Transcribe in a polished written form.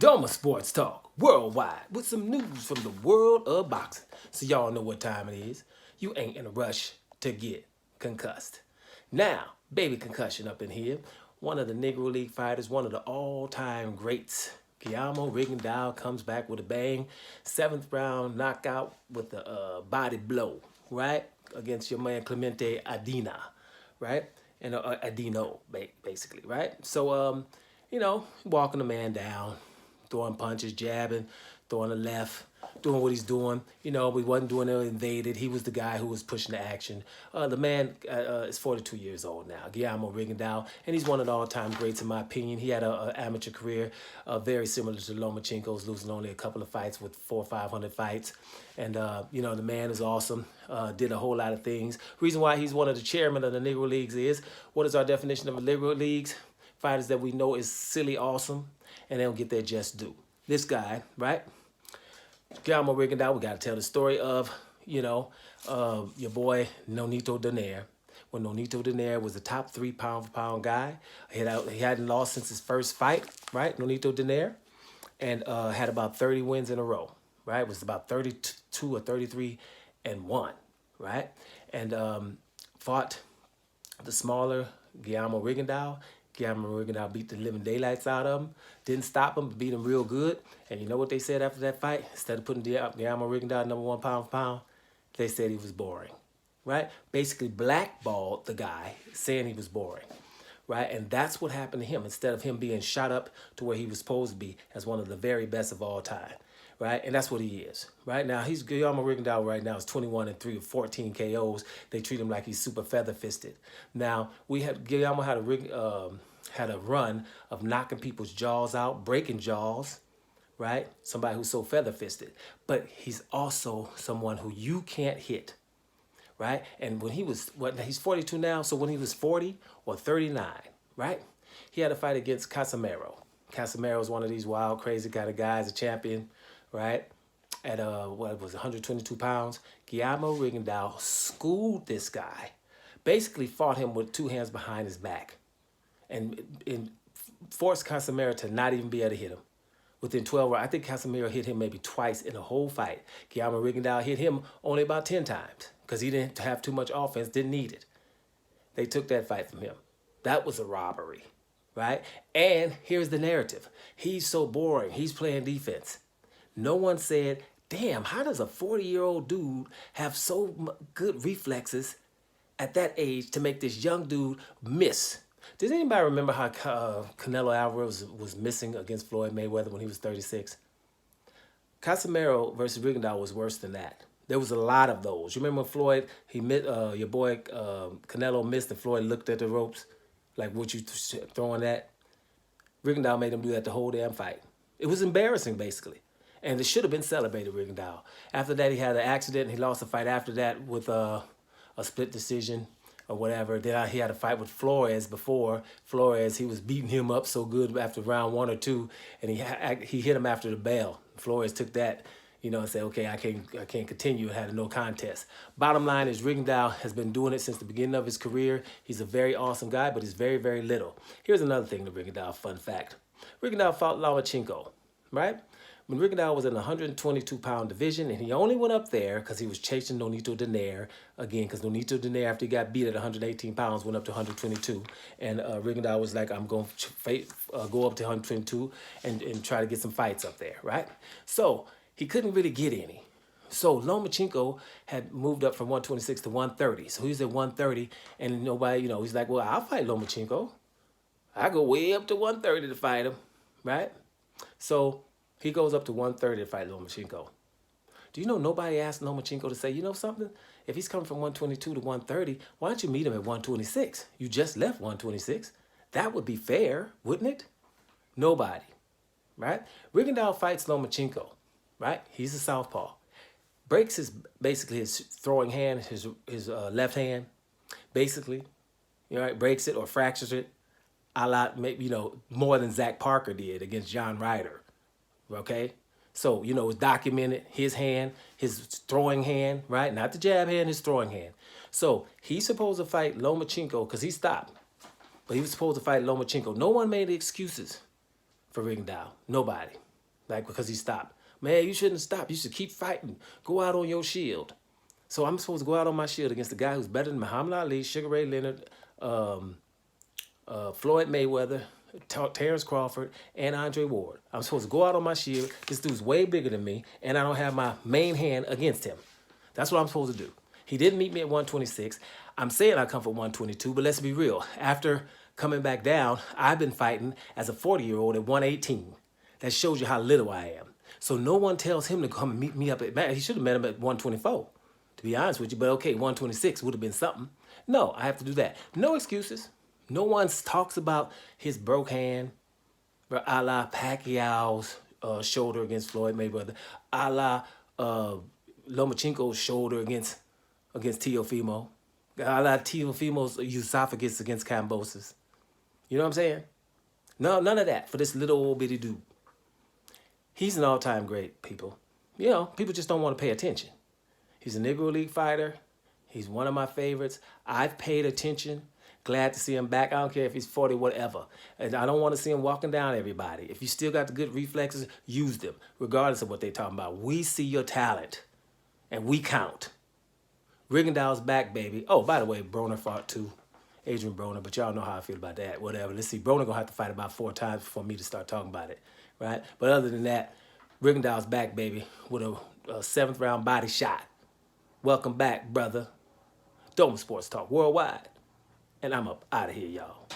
Doma Sports Talk worldwide with some news from the world of boxing. So y'all know what time it is. You ain't in a rush to get concussed. Now, baby concussion up in here. One of the Negro League fighters, one of the all-time greats, Guillermo Rigondeaux, comes back with a bang. 7th round knockout with a body blow, right? Against your man Clemente Andino, right? And Andino, basically, right? So, walking the man down, throwing punches, jabbing, throwing a left, doing what he's doing. We wasn't doing it invaded. He was the guy who was pushing the action. The man is 42 years old now, Guillermo Rigondeaux, and he's one of the all-time greats in my opinion. He had an amateur career very similar to Lomachenko's, losing only a couple of fights with 400 or 500 fights. And, the man is awesome, did a whole lot of things. Reason why he's one of the chairmen of the Negro Leagues is, what is our definition of a Negro Leagues? Fighters that we know is silly awesome, and they don't get their just due. This guy, right? Guillermo Rigondeaux, we got to tell the story of, your boy Nonito Donaire. When Nonito Donaire was the top 3 pound-for-pound guy, he hadn't lost since his first fight, right? Nonito Donaire, and had about 30 wins in a row, right? It was about 32 or 33 and 1, right? And fought the smaller Guillermo Rigondeaux. Guillermo Rigondeaux beat the living daylights out of him. Didn't stop him, but beat him real good. And you know what they said after that fight? Instead of putting Guillermo Rigondeaux #1 pound for pound, they said he was boring, right? Basically blackballed the guy, saying he was boring, right? And that's what happened to him. Instead of him being shot up to where he was supposed to be as one of the very best of all time, right? And that's what he is, right? Now, Guillermo Rigondeaux right now is 21-3 with 14 KOs. They treat him like he's super feather-fisted. Now, Guillermo had a run of knocking people's jaws out, breaking jaws, right? Somebody who's so feather-fisted. But he's also someone who you can't hit, right? And when he's 42 now, so when he was 40 or 39, right? He had a fight against Casimero. Casimero is one of these wild, crazy kind of guys, a champion, right? At 122 pounds. Guillermo Rigondeaux schooled this guy, basically fought him with 2 hands behind his back, and forced Casimero to not even be able to hit him. Within 12 rounds, I think Casimero hit him maybe twice in the whole fight. Guillermo Rigondeaux hit him only about 10 times because he didn't have too much offense, didn't need it. They took that fight from him. That was a robbery, right? And here's the narrative. He's so boring. He's playing defense. No one said, damn, how does a 40-year-old dude have so good reflexes at that age to make this young dude miss? Does anybody remember how Canelo Alvarez was missing against Floyd Mayweather when he was 36? Casimero versus Rigondeaux was worse than that. There was a lot of those. You remember when Floyd, your boy Canelo missed and Floyd looked at the ropes like, what you throwing at? Rigondeaux made him do that the whole damn fight. It was embarrassing, basically. And it should have been celebrated, Rigondeaux. After that, he had an accident. He lost a fight after that with a split decision or whatever. Then he had a fight with Flores before. Flores, he was beating him up so good after round 1 or 2, and he hit him after the bell. Flores took that, and said, okay, I can't continue. Had a no contest. Bottom line is Rigondeaux has been doing it since the beginning of his career. He's a very awesome guy, but he's very, very little. Here's another thing to Rigondeaux, fun fact. Rigondeaux fought Lomachenko, right? When Rigondeaux was in the 122-pound division, and he only went up there because he was chasing Nonito Donaire again, because Nonito Donaire, after he got beat at 118 pounds, went up to 122. And Rigondeaux was like, I'm going to go up to 122 and try to get some fights up there, right? So he couldn't really get any. So Lomachenko had moved up from 126 to 130. So he was at 130, and nobody, he's like, well, I'll fight Lomachenko. I go way up to 130 to fight him, right? So he goes up to 130 to fight Lomachenko. Do you know nobody asked Lomachenko to say, you know something? If he's coming from 122 to 130, why don't you meet him at 126? You just left 126. That would be fair, wouldn't it? Nobody, right? Rigondeaux fights Lomachenko, right? He's a southpaw. Breaks basically his throwing hand, his left hand, basically, right? Breaks it or fractures it, a lot, maybe, more than Zach Parker did against John Ryder. Okay, so it's documented, his hand, his throwing hand, right? Not the jab hand, his throwing hand. So he's supposed to fight Lomachenko because he stopped, but he was supposed to fight Lomachenko. No one made excuses for Rigondeaux. Nobody. like because he stopped. Man, you shouldn't stop. You should keep fighting. Go out on your shield. So I'm supposed to go out on my shield against the guy who's better than Muhammad Ali, Sugar Ray Leonard, Floyd Mayweather, Terrence Crawford, and Andre Ward. I'm supposed to go out on my shield. This dude's way bigger than me, and I don't have my main hand against him. That's what I'm supposed to do. He didn't meet me at 126. I'm saying I come for 122, but let's be real. After coming back down, I've been fighting as a 40-year-old at 118. That shows you how little I am. So no one tells him to come and meet me up at, man, he should have met him at 124, to be honest with you. But okay, 126 would have been something. No, I have to do that. No excuses. No one talks about his broke hand, a la Pacquiao's shoulder against Floyd Mayweather, a la Lomachenko's shoulder against Teofimo, a la Teofimo's esophagus against Kambosos. You know what I'm saying? No, none of that for this little old bitty dude. He's an all-time great, people. You know, people just don't want to pay attention. He's a Negro League fighter. He's one of my favorites. I've paid attention. Glad to see him back. I don't care if he's 40, whatever. And I don't want to see him walking down everybody. If you still got the good reflexes, use them, regardless of what they're talking about. We see your talent, and we count. Rigondeaux's back, baby. Oh, by the way, Broner fought too. Adrian Broner, but y'all know how I feel about that. Whatever. Let's see. Broner going to have to fight about 4 times before me to start talking about it, right? But other than that, Rigondeaux's back, baby, with a 7th round body shot. Welcome back, brother. Dome Sports Talk Worldwide. And I'm up out of here, y'all.